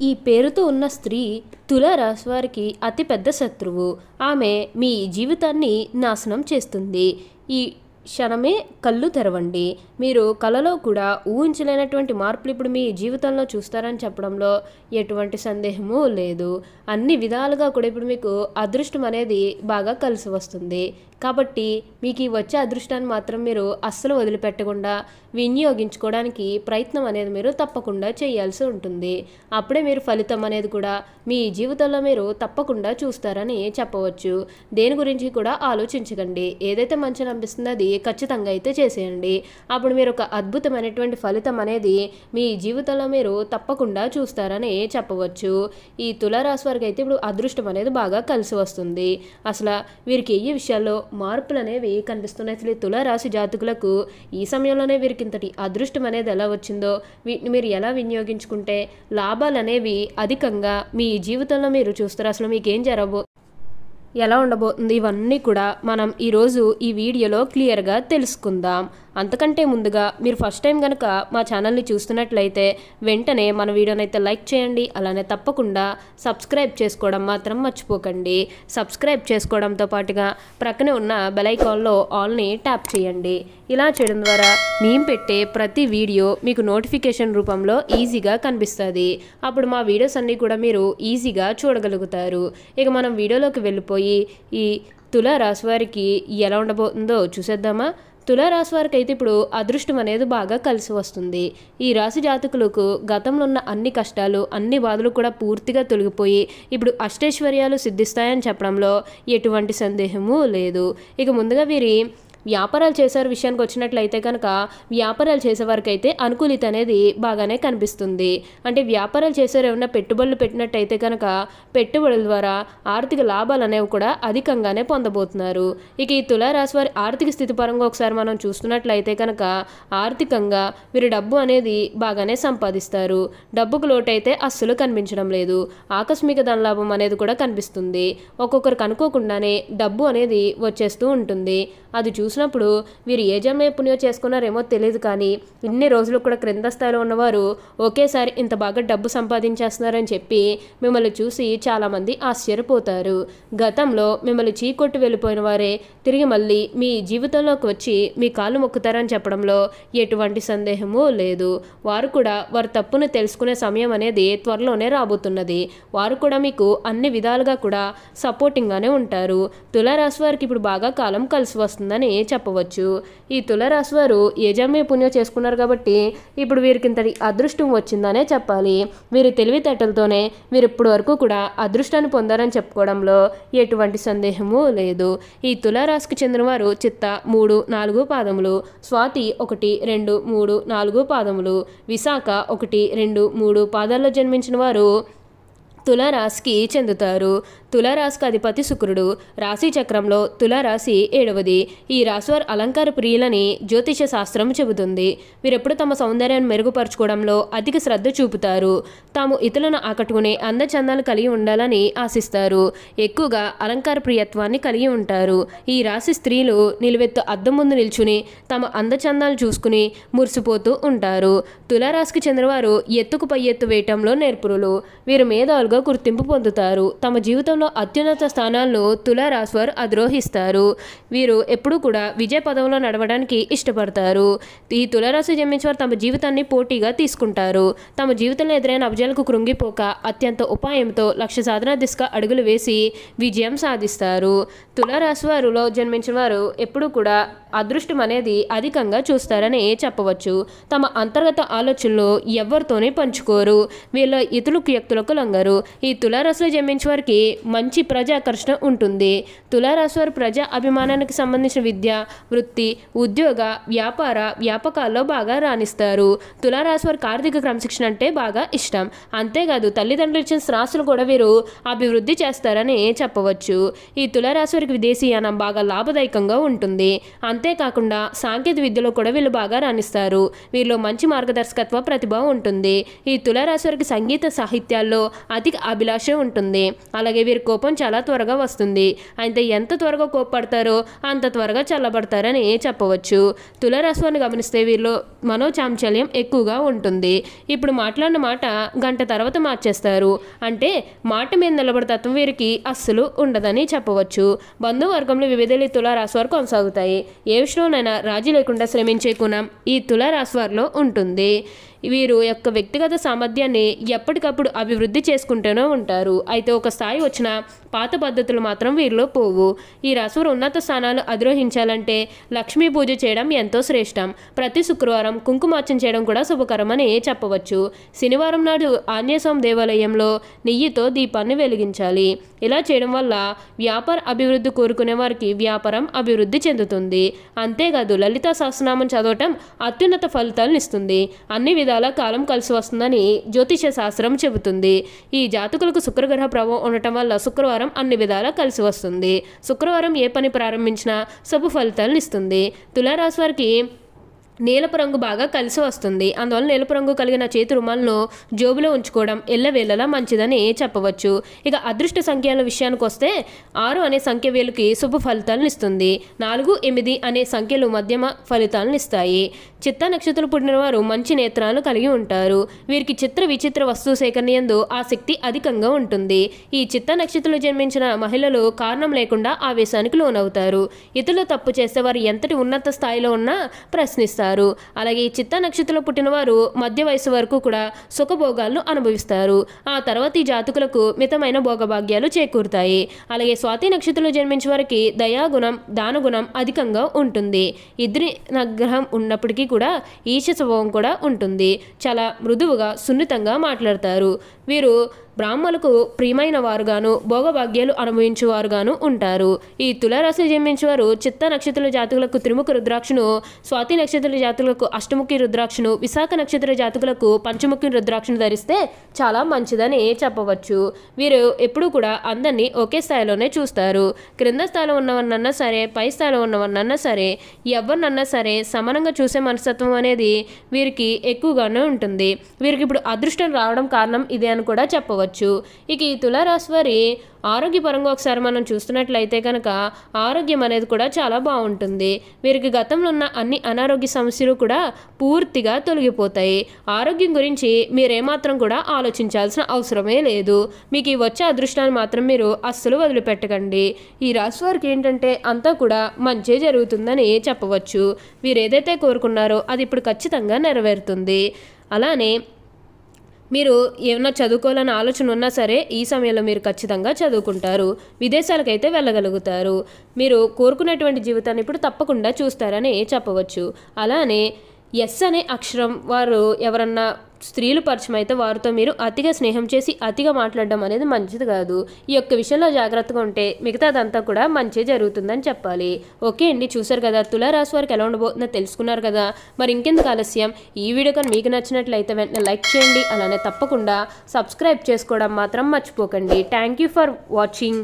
ఈ పేరుతో ఉన్న స్త్రీ తులారాశి వారికి అతిపెద్ద శత్రువు. ఆమె మీ జీవితాన్ని నాశనం చేస్తుంది. ఈ క్షణమే కళ్ళు తెరవండి. మీరు కలలో కూడా ఊహించలేనటువంటి మార్పులు ఇప్పుడు మీ జీవితంలో చూస్తారని చెప్పడంలో ఎటువంటి సందేహము లేదు. అన్ని విధాలుగా కూడా ఇప్పుడు మీకు అదృష్టం అనేది బాగా కలిసి వస్తుంది. కాబట్టి మీకు ఈ వచ్చే అదృష్టాన్ని మాత్రం మీరు అస్సలు వదిలిపెట్టకుండా వినియోగించుకోవడానికి ప్రయత్నం అనేది మీరు తప్పకుండా చేయాల్సి ఉంటుంది. అప్పుడే మీరు ఫలితం అనేది కూడా మీ జీవితంలో మీరు తప్పకుండా చూస్తారని చెప్పవచ్చు. దేని గురించి కూడా ఆలోచించకండి. ఏదైతే మంచిగా అనిపిస్తుందో అది ఖచ్చితంగా అయితే చేసేయండి. అప్పుడు మీరు ఒక అద్భుతమైనటువంటి ఫలితం అనేది మీ జీవితంలో మీరు తప్పకుండా చూస్తారని చెప్పవచ్చు. ఈ తులారాశి వారికి అయితే ఇప్పుడు అదృష్టం అనేది బాగా కలిసి వస్తుంది. అసలు వీరికి ఏ విషయాల్లో మార్పులు అనేవి కనిపిస్తున్నాయి. అసలు తులారాశి జాతకులకు ఈ సమయంలోనే వీరికి ఇంతటి అదృష్టం అనేది ఎలా వచ్చిందో, వీటిని మీరు ఎలా వినియోగించుకుంటే లాభాలు అనేవి అధికంగా మీ జీవితంలో మీరు చూస్తారు. అసలు మీకు ఏం ఎలా ఉండబోతుంది, ఇవన్నీ కూడా మనం ఈరోజు ఈ వీడియోలో క్లియర్గా తెలుసుకుందాం. అంతకంటే ముందుగా మీరు ఫస్ట్ టైం కనుక మా ఛానల్ని చూస్తున్నట్లయితే వెంటనే మన వీడియోని అయితే లైక్ చేయండి. అలానే తప్పకుండా సబ్స్క్రైబ్ చేసుకోవడం మాత్రం మర్చిపోకండి. సబ్స్క్రైబ్ చేసుకోవడంతో పాటుగా ప్రక్కనే ఉన్న బెల్ ఐకాన్లో ఆల్ని ట్యాప్ చేయండి. ఇలా చేయడం ద్వారా మేము పెట్టే ప్రతి వీడియో మీకు నోటిఫికేషన్ రూపంలో ఈజీగా కనిపిస్తుంది. అప్పుడు మా వీడియోస్ అన్నీ కూడా మీరు ఈజీగా చూడగలుగుతారు. ఇక మనం వీడియోలోకి వెళ్ళిపోయి ఈ తులారాశి వారికి ఎలా ఉండబోతుందో చూసేద్దామా. తులారాశి వారికి అయితే ఇప్పుడు అదృష్టం అనేది బాగా కలిసి వస్తుంది. ఈ రాశి జాతకులకు గతంలో ఉన్న అన్ని కష్టాలు, అన్ని బాధలు కూడా పూర్తిగా తొలగిపోయి ఇప్పుడు అష్టైశ్వర్యాలు సిద్ధిస్తాయని చెప్పడంలో ఎటువంటి సందేహము లేదు. ఇక ముందుగా వీరి వ్యాపారాలు చేసే విషయానికి వచ్చినట్లయితే కనుక వ్యాపారాలు చేసేవారికి అయితే అనుకూలిత అనేది బాగానే కనిపిస్తుంది. అంటే వ్యాపారాలు చేసేవారు ఏమన్నా పెట్టుబడులు పెట్టినట్టయితే కనుక పెట్టుబడుల ద్వారా ఆర్థిక లాభాలు అనేవి కూడా అధికంగానే పొందబోతున్నారు. ఇక ఈ తులారాశి వారి ఆర్థిక స్థితి పరంగా ఒకసారి మనం చూస్తున్నట్లయితే కనుక ఆర్థికంగా వీరు డబ్బు అనేది బాగానే సంపాదిస్తారు. డబ్బుకు లోటైతే అస్సలు కనిపించడం లేదు. ఆకస్మిక ధనలాభం అనేది కూడా కనిపిస్తుంది. ఒక్కొక్కరికి అనుకోకుండానే డబ్బు అనేది వచ్చేస్తూ ఉంటుంది. అది చూసినప్పుడు వీరు ఏ జన్మ పుణ్యం చేసుకున్నారేమో తెలియదు, కానీ ఇన్ని రోజులు కూడా క్రింద స్థాయిలో ఉన్నవారు ఒకేసారి ఇంత బాగా డబ్బు సంపాదించేస్తున్నారని చెప్పి మిమ్మల్ని చూసి చాలామంది ఆశ్చర్యపోతారు. గతంలో మిమ్మల్ని చీకొట్టి వెళ్ళిపోయిన వారే తిరిగి మళ్ళీ మీ జీవితంలోకి వచ్చి మీ కాళ్ళు మొక్కుతారని చెప్పడంలో ఎటువంటి సందేహము లేదు. వారు కూడా వారి తప్పును తెలుసుకునే సమయం అనేది త్వరలోనే రాబోతున్నది. వారు కూడా మీకు అన్ని విధాలుగా కూడా సపోర్టింగ్గానే ఉంటారు. తులారాశి వారికి ఇప్పుడు బాగా కాలం కలిసి వస్తుందని చెప్పవచ్చు. ఈ తులారాశి వారు ఏ జన్మ పుణ్యం చేసుకున్నారు కాబట్టి ఇప్పుడు వీరికి ఇంతటి అదృష్టం వచ్చిందనే చెప్పాలి. వీరి తెలివితేటలతోనే వీరు ఇప్పటి వరకు కూడా అదృష్టాన్ని పొందారని చెప్పుకోవడంలో ఎటువంటి సందేహము లేదు. ఈ తులారాశికి చెందిన వారు చిత్త 3, 4 పాదములు, స్వాతి 1, 2, 3, 4 పాదములు, విశాఖ 1, 2, 3 పాదాల్లో జన్మించిన వారు తులారాశికి చెందుతారు. తులారాశికి అధిపతి శుక్రుడు. రాశి చక్రంలో తులారాశి 7వది. ఈ రాశి వారు అలంకార ప్రియులని జ్యోతిష శాస్త్రం చెబుతుంది. వీరెప్పుడు తమ సౌందర్యాన్ని మెరుగుపరచుకోవడంలో అధిక శ్రద్ధ చూపుతారు. తాము ఇతరులను ఆకట్టుకునే అందచందాలు కలిగి ఉండాలని ఆశిస్తారు. ఎక్కువగా అలంకార ప్రియత్వాన్ని కలిగి ఉంటారు. ఈ రాశి స్త్రీలు నిలువెత్తు అద్దం ముందు నిల్చుని తమ అందచందాలు చూసుకుని మురిసిపోతూ ఉంటారు. తులారాశికి చెందినవారు ఎత్తుకు పై ఎత్తు వేయటంలో నేర్పురులు. వీరు మేధావులుగా గుర్తింపు పొందుతారు. తమ జీవితంలో అత్యున్నత స్థానాలను తులారాశి వారు అధిరోహిస్తారు. వీరు ఎప్పుడూ కూడా విజయ పదంలో నడవడానికి ఇష్టపడతారు. ఈ తులారాశి జన్మించిన వారు తమ జీవితాన్ని పోటీగా తీసుకుంటారు. తమ జీవితంలో ఎదురైన అభిజయాలకు కృంగిపోక అత్యంత ఉపాయంతో లక్ష్య సాధన దిశగా అడుగులు వేసి విజయం సాధిస్తారు. తులారాశి వారిలో జన్మించిన వారు ఎప్పుడూ కూడా అదృష్టం అనేది అధికంగా చూస్తారని చెప్పవచ్చు. తమ అంతర్గత ఆలోచనలు ఎవరితోనే పంచుకోరు. వీళ్ళ ఇతరులకు వ్యక్తులకు లొంగరు. ఈ తులారాశిలో జన్మించిన వారికి మంచి ప్రజాకర్షణ ఉంటుంది. తులారాశి వారు ప్రజా అభిమానానికి సంబంధించిన విద్య, వృత్తి, ఉద్యోగ, వ్యాపకాల్లో బాగా రాణిస్తారు. తులారాశి వారికి ఆర్థిక క్రమశిక్షణ అంటే బాగా ఇష్టం. అంతేకాదు తల్లిదండ్రులు ఇచ్చిన స్థిరాస్తులు కూడా వీరు అభివృద్ధి చేస్తారని చెప్పవచ్చు. ఈ తులారాశి వారికి విదేశీయానం బాగా లాభదాయకంగా ఉంటుంది. అంతేకాకుండా సాంకేతిక విద్యలో కూడా వీళ్ళు బాగా రాణిస్తారు. వీరిలో మంచి మార్గదర్శకత్వ ప్రతిభ ఉంటుంది. ఈ తులారాశి వారికి సంగీత సాహిత్యాల్లో అధిక అభిలాష ఉంటుంది. అలాగే వీరి కోపం చాలా త్వరగా వస్తుంది. అయితే ఎంత త్వరగా కోపపడతారో అంత త్వరగా చల్లబడతారని చెప్పవచ్చు. తులారాశి వారిని గమనిస్తే వీరిలో మనోచాంచల్యం ఎక్కువగా ఉంటుంది. ఇప్పుడు మాట్లాడిన మాట గంట తర్వాత మార్చేస్తారు. అంటే మాట మీద నిలబడే తత్వం వీరికి అస్సలు ఉండదని చెప్పవచ్చు. బంధువర్గంలో వివిధలు తులారాశి వారు కొనసాగుతాయి. ఏ విషయంలోనైనా రాజీ లేకుండా శ్రమించే గుణం ఈ తులారాశి వారిలో ఉంటుంది. వీరు యొక్క వ్యక్తిగత సామర్థ్యాన్ని ఎప్పటికప్పుడు అభివృద్ధి చేసుకుంటూనే ఉంటారు. అయితే ఒక స్థాయి వచ్చిన పాత పద్ధతులు మాత్రం వీరిలో పోవు. ఈ రాశివారు ఉన్నత స్థానాలు అధిరోహించాలంటే లక్ష్మీ పూజ చేయడం ఎంతో శ్రేష్టం. ప్రతి శుక్రవారం కుంకుమార్చన చేయడం కూడా శుభకరమని చెప్పవచ్చు. శనివారం నాడు ఆంజనేయస్వామి దేవాలయంలో నెయ్యితో దీపాన్ని వెలిగించాలి. ఇలా చేయడం వల్ల వ్యాపార అభివృద్ధి కోరుకునే వారికి వ్యాపారం అభివృద్ధి చెందుతుంది. అంతేకాదు లలితా సహస్రనామం చదవటం అత్యున్నత ఫలితాలను ఇస్తుంది. అన్ని విధాల కాలం కలిసి వస్తుందని జ్యోతిష శాస్త్రం చెబుతుంది. ఈ జాతకులకు శుక్రగ్రహ ప్రభావం ఉండటం వల్ల శుక్రవారం అన్ని విధాలా కలిసి వస్తుంది. శుక్రవారం ఏ పని ప్రారంభించినా శుభ ఫలితాలను ఇస్తుంది. తులారాశి వారికి నీలపు రంగు బాగా కలిసి వస్తుంది. అందువల్ల నీలపు రంగు కలిగిన చేతి రుమాలను జోబులో ఉంచుకోవడం ఎల్లవేళలా మంచిదని చెప్పవచ్చు. ఇక అదృష్ట సంఖ్యల విషయానికి వస్తే 6 అనే సంఖ్య వీళ్ళకి శుభ ఫలితాలను ఇస్తుంది. 4, 8 అనే సంఖ్యలు మధ్యమ ఫలితాలను ఇస్తాయి. చిత్తా నక్షత్రం పుట్టిన వారు మంచి నేత్రాలను కలిగి ఉంటారు. వీరికి చిత్ర విచిత్ర వస్తువు సేకరణ యందు ఆసక్తి అధికంగా ఉంటుంది. ఈ చిత్తా నక్షత్రంలో జన్మించిన మహిళలు కారణం లేకుండా ఆవేశానికి లోనవుతారు. ఇతరులు తప్పు చేస్తే వారు ఎంతటి ఉన్నత స్థాయిలో ఉన్నా ప్రశ్నిస్తారు. అలాగే ఈ చిత్తా నక్షత్రంలో పుట్టిన వారు మధ్య వయసు వరకు కూడా సుఖభోగాలను అనుభవిస్తారు. ఆ తర్వాత ఈ జాతకులకు మితమైన భోగభాగ్యాలు చేకూరుతాయి. అలాగే స్వాతి నక్షత్రంలో జన్మించిన వారికి దయాగుణం దానగుణం అధికంగా ఉంటుంది. ఇద్దరి నగ్రహం ఉన్నప్పటికీ కూడా ఈశ స్వభావం కూడా ఉంటుంది. చాలా మృదువుగా సున్నితంగా మాట్లాడతారు. వీరు బ్రాహ్మణులకు ప్రియమైన వారుగాను భోగభాగ్యాలు అనుభవించేవారుగాను ఉంటారు. ఈ తులారాశి జన్మించేవారు చిత్తా నక్షత్ర జాతకులకు త్రిముఖ రుద్రాక్షను, స్వాతి నక్షత్ర జాతకులకు అష్టముఖి రుద్రాక్షను, విశాఖ నక్షత్ర జాతకులకు పంచముఖి రుద్రాక్షను ధరిస్తే చాలా మంచిదని చెప్పవచ్చు. వీరు ఎప్పుడూ కూడా అందరినీ ఒకే స్థాయిలోనే చూస్తారు. క్రింద స్థాయిలో ఉన్నవన్నన్నా సరే, పై స్థాయిలో ఉన్నవన్నన్నా సరే, ఎవరినన్నా సరే సమానంగా చూసే మనస్తత్వం అనేది వీరికి ఎక్కువగానే ఉంటుంది. వీరికి ఇప్పుడు అదృష్టం రావడం కారణం ఇదే అని కూడా చెప్పవచ్చు. ఇక ఈ తులారాశి వారి ఆరోగ్యపరంగా ఒకసారి మనం చూస్తున్నట్లయితే కనుక ఆరోగ్యం అనేది కూడా చాలా బాగుంటుంది. వీరికి గతంలో ఉన్న అన్ని అనారోగ్య సమస్యలు కూడా పూర్తిగా తొలగిపోతాయి. ఆరోగ్యం గురించి మీరేమాత్రం కూడా ఆలోచించాల్సిన అవసరమే లేదు. మీకు ఈ వచ్చే అదృష్టాన్ని మాత్రం మీరు అస్సలు వదిలిపెట్టకండి. ఈ రాశి వారికి ఏంటంటే అంతా కూడా మంచి జరుగుతుందని చెప్పవచ్చు. వీరు ఏదైతే కోరుకున్నారో అది ఇప్పుడు ఖచ్చితంగా నెరవేరుతుంది. అలానే మీరు ఏమైనా చదువుకోవాలని ఆలోచన ఉన్నా సరే ఈ సమయంలో మీరు ఖచ్చితంగా చదువుకుంటారు. విదేశాలకైతే వెళ్ళగలుగుతారు. మీరు కోరుకునేటువంటి జీవితాన్ని ఇప్పుడు తప్పకుండా చూస్తారని చెప్పవచ్చు. అలానే ఎస్ అనే అక్షరం వారు ఎవరన్నా స్త్రీలు పరిచయం అయితే వారితో మీరు అతిగా స్నేహం చేసి అతిగా మాట్లాడడం అనేది మంచిది కాదు. ఈ యొక్క విషయంలో జాగ్రత్తగా ఉంటే మిగతాదంతా కూడా మంచి జరుగుతుందని చెప్పాలి. ఓకే అండి, చూసారు కదా తులారాశి వారికి ఎలా ఉండబోతుందో తెలుసుకున్నారు కదా. మరి ఇంకెందుకు ఆలస్యం, ఈ వీడియో కానీ మీకు నచ్చినట్లయితే వెంటనే లైక్ చేయండి. అలానే తప్పకుండా సబ్స్క్రైబ్ చేసుకోవడం మాత్రం మర్చిపోకండి. Thank you for watching.